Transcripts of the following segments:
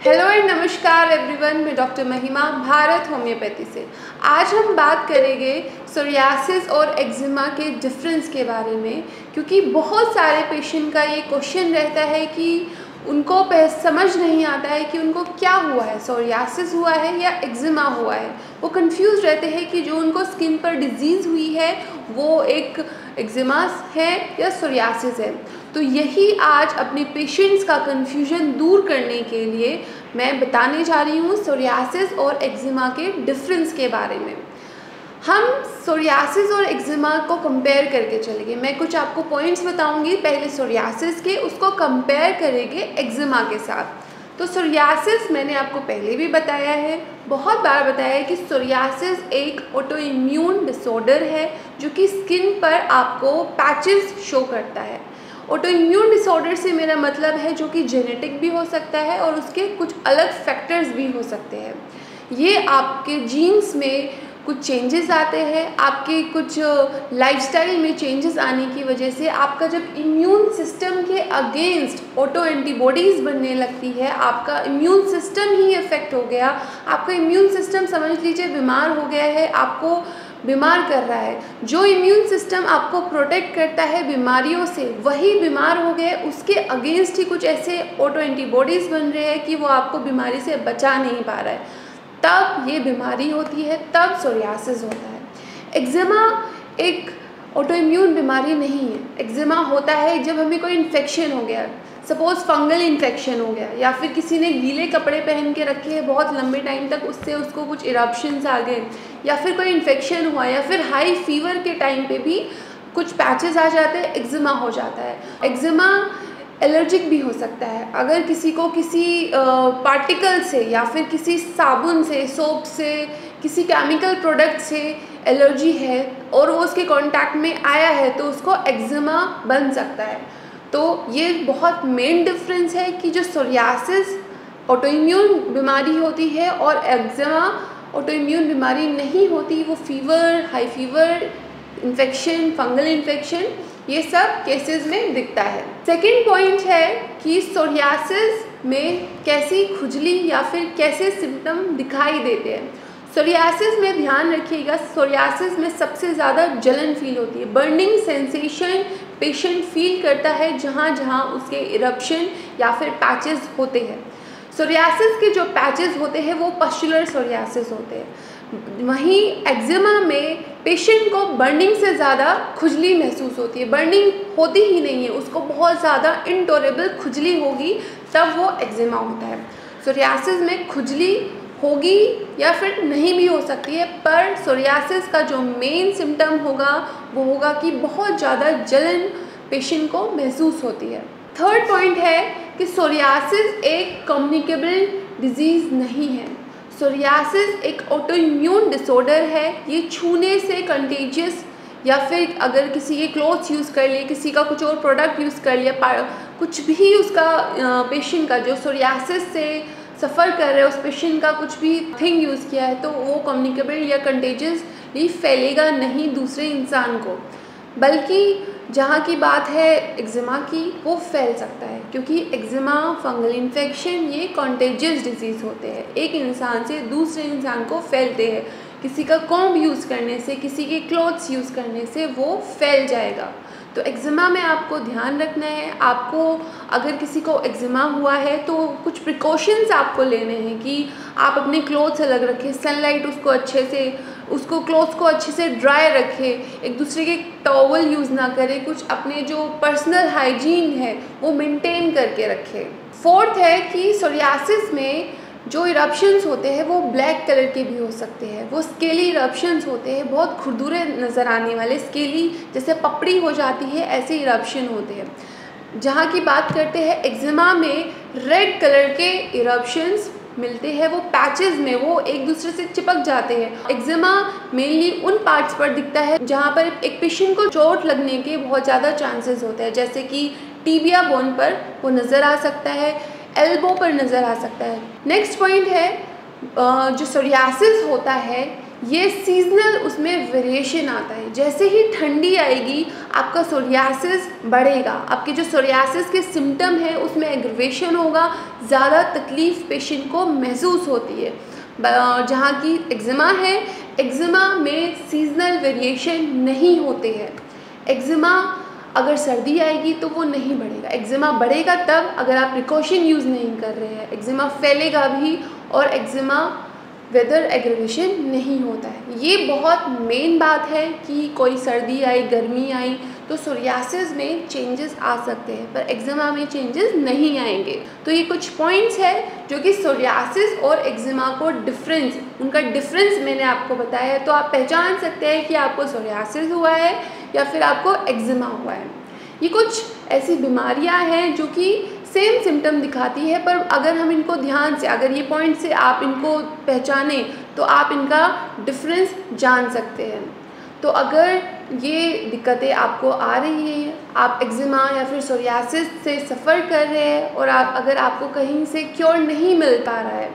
Hello and नमस्कार everyone, मैं doctor महिमा भारत होम्योपैथी से। आज हम बात करेंगे सोरियासिस और एक्जिमा के डिफरेंस के बारे में, क्योंकि बहुत सारे पेशेंट का ये क्वेश्चन रहता है कि उनको समझ नहीं आता है कि उनको क्या हुआ है, सोरियासिस हुआ है या एक्जिमा हुआ है। वो कंफ्यूज रहते हैं कि जो उनको स्किन पर डिजीज़ हुई है वो एक एक्जिमा है या सोरियासिस है। तो यही आज अपने पेशेंट्स का कन्फ्यूजन दूर करने के लिए मैं बताने जा रही हूँ सोरियासिस और एक्जिमा के डिफरेंस के बारे में। हम सोरियासिस और एक्जिमा को कंपेयर करके चलेंगे। मैं कुछ आपको पॉइंट्स बताऊंगी पहले सोरियासिस के, उसको कंपेयर करेंगे एक्जिमा के साथ। तो सोरियासिस मैंने आपको पहले भी बताया है, बहुत बार बताया है कि सोरियासिस एक ऑटो इम्यून डिसऑर्डर है जो कि स्किन पर आपको पैचेस शो करता है। ऑटो इम्यून डिसऑर्डर से मेरा मतलब है जो कि जेनेटिक भी हो सकता है और उसके कुछ अलग फैक्टर्स भी हो सकते हैं। ये आपके जीन्स में कुछ चेंजेस आते हैं, आपके कुछ लाइफस्टाइल में चेंजेस आने की वजह से आपका जब इम्यून सिस्टम के अगेंस्ट ऑटो एंटीबॉडीज़ बनने लगती है, आपका इम्यून सिस्टम ही इफेक्ट हो गया, आपका इम्यून सिस्टम समझ लीजिए बीमार हो गया है, आपको बीमार कर रहा है। जो इम्यून सिस्टम आपको प्रोटेक्ट करता है बीमारियों से, वही बीमार हो गए, उसके अगेंस्ट ही कुछ ऐसे ऑटो एंटीबॉडीज़ बन रहे हैं कि वो आपको बीमारी से बचा नहीं पा रहा है, तब ये बीमारी होती है, तब सोरियासिस होता है। एक्जिमा एक ऑटो इम्यून बीमारी नहीं है। एक्जिमा होता है जब हमें कोई इन्फेक्शन हो गया, सपोज़ फंगल इन्फेक्शन हो गया, या फिर किसी ने गीले कपड़े पहन के रखे हैं बहुत लंबे टाइम तक, उससे उसको कुछ इरप्शंस आ गए, या फिर कोई इन्फेक्शन हुआ, या फिर हाई फीवर के टाइम पे भी कुछ पैचेस आ जाते हैं, एक्जिमा हो जाता है। एक्जिमा एलर्जिक भी हो सकता है। अगर किसी को किसी पार्टिकल से या फिर किसी साबुन से, सोप से, किसी केमिकल प्रोडक्ट से एलर्जी है और वो उसके कांटेक्ट में आया है तो उसको एक्जिमा बन सकता है। तो ये बहुत मेन डिफरेंस है कि जो सोरियासिस ऑटो इम्यून बीमारी होती है और एक्जिमा ऑटो इम्यून बीमारी नहीं होती। वो fever, high fever, infection, fungal infection, ये सब केसेस में दिखता है। सेकेंड पॉइंट है कि सोरियासिस में कैसी खुजली या फिर कैसे सिम्टम दिखाई देते हैं। सोरियासिस में ध्यान रखिएगा, सोरियासिस में सबसे ज़्यादा जलन फील होती है, बर्निंग सेंसेशन पेशेंट फील करता है जहाँ जहाँ उसके इरप्शन या फिर पैचेस होते हैं। सोरियासिस के जो पैचेस होते हैं वो पस्चुलर सोरियासिस होते हैं। वहीं एक्जिमा में पेशेंट को बर्निंग से ज़्यादा खुजली महसूस होती है। बर्निंग होती ही नहीं है, उसको बहुत ज़्यादा इंटॉलरेबल खुजली होगी, तब वो एक्जिमा होता है। सोरियासिस में खुजली होगी या फिर नहीं भी हो सकती है, पर सोरियासिस का जो मेन सिम्टम होगा वो होगा कि बहुत ज़्यादा जलन पेशेंट को महसूस होती है। थर्ड पॉइंट है कि सोरियासिस एक कम्युनिकेबल डिजीज़ नहीं है। सोरियासिस एक ऑटो इम्यून डिसऑर्डर है। ये छूने से कंटेजियस, या फिर अगर किसी के क्लोथ्स यूज़ कर लिए, किसी का कुछ और प्रोडक्ट यूज़ कर लिया, कुछ भी उसका पेशेंट का जो सोरियासिस से सफ़र कर रहे हैं उस पेशेंट का कुछ भी थिंग यूज़ किया है तो वो कम्युनिकेबल या कंटेजियसली फैलेगा नहीं दूसरे इंसान को, बल्कि जहाँ की बात है एक्जिमा की, वो फैल सकता है, क्योंकि एक्जिमा, फंगल इन्फेक्शन ये कॉन्टेजियस डिजीज़ होते हैं, एक इंसान से दूसरे इंसान को फैलते हैं। किसी का कॉम्ब यूज़ करने से, किसी के क्लॉथ्स यूज़ करने से वो फैल जाएगा। तो एक्जिमा में आपको ध्यान रखना है। आपको अगर किसी को एक्जिमा हुआ है तो कुछ प्रिकॉशंस आपको लेने हैं कि आप अपने क्लॉथ्स अलग रखें, सनलाइट उसको अच्छे से, उसको क्लॉथ्स को अच्छे से ड्राई रखें, एक दूसरे के टॉवल यूज़ ना करें, कुछ अपने जो पर्सनल हाइजीन है वो मेंटेन करके रखें। फोर्थ है कि सोरियासिस में जो इरप्शंस होते हैं वो ब्लैक कलर के भी हो सकते हैं। वो स्केली इरप्शंस होते हैं, बहुत खुरदुरे नज़र आने वाले, स्केली जैसे पपड़ी हो जाती है ऐसे इरप्शन होते हैं। जहाँ की बात करते हैं एक्जिमा में, रेड कलर के इरप्शंस मिलते हैं, वो पैचेस में वो एक दूसरे से चिपक जाते हैं। एक्जिमा मेनली उन पार्ट्स पर दिखता है जहाँ पर एक पेशेंट को चोट लगने के बहुत ज़्यादा चांसेस होते हैं, जैसे कि टीबिया बोन पर वो नज़र आ सकता है, एल्बो पर नज़र आ सकता है। नेक्स्ट पॉइंट है जो सोरियासिस होता है ये सीजनल उसमें वेरिएशन आता है। जैसे ही ठंडी आएगी आपका सोरियासिस बढ़ेगा, आपके जो सोरियासिस के सिम्टम है उसमें एग्रवेशन होगा, ज़्यादा तकलीफ़ पेशेंट को महसूस होती है। जहाँ की एक्जिमा है, एक्जिमा में सीजनल वेरिएशन नहीं होते हैं। एक्जिमा अगर सर्दी आएगी तो वो नहीं बढ़ेगा, एक्जिमा बढ़ेगा तब अगर आप प्रिकॉशन यूज़ नहीं कर रहे हैं। एक्जिमा फैलेगा भी और एक्जिमा वेदर एग्रेवेशन नहीं होता है। ये बहुत मेन बात है कि कोई सर्दी आई, गर्मी आई तो सोरियासिस में चेंजेस आ सकते हैं, पर एक्जिमा में चेंजेस नहीं आएंगे। तो ये कुछ पॉइंट्स है जो कि सोरियासिस और एक्जिमा को उनका डिफरेंस मैंने आपको बताया है। तो आप पहचान सकते हैं कि आपको सोरियासिस हुआ है या फिर आपको एक्जिमा हुआ है। ये कुछ ऐसी बीमारियां हैं जो कि सेम सिम्टम दिखाती है, पर अगर हम इनको ध्यान से, अगर ये पॉइंट से आप इनको पहचाने तो आप इनका डिफरेंस जान सकते हैं। तो अगर ये दिक्कतें आपको आ रही हैं, आप एक्जिमा या फिर सोरियासिस से सफ़र कर रहे हैं और अगर आपको कहीं से क्योर नहीं मिल पा रहा है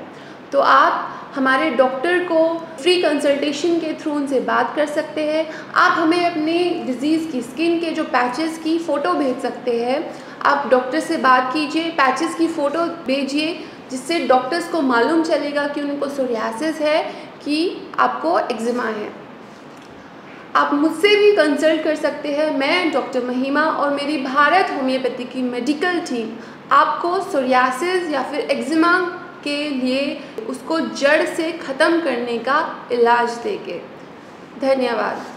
तो आप हमारे डॉक्टर को फ्री कंसल्टेशन के थ्रू उनसे बात कर सकते हैं। आप हमें अपने डिज़ीज़ की, स्किन के जो पैचेस की फ़ोटो भेज सकते हैं। आप डॉक्टर से बात कीजिए, पैचेस की फ़ोटो भेजिए, जिससे डॉक्टर्स को मालूम चलेगा कि उनको सोरियासिस है कि आपको एक्जिमा है। आप मुझसे भी कंसल्ट कर सकते हैं। मैं डॉक्टर महिमा और मेरी भारत होम्योपैथी की मेडिकल टीम आपको सोरियासिस या फिर एक्जिमा के लिए उसको जड़ से ख़त्म करने का इलाज देंगे। धन्यवाद।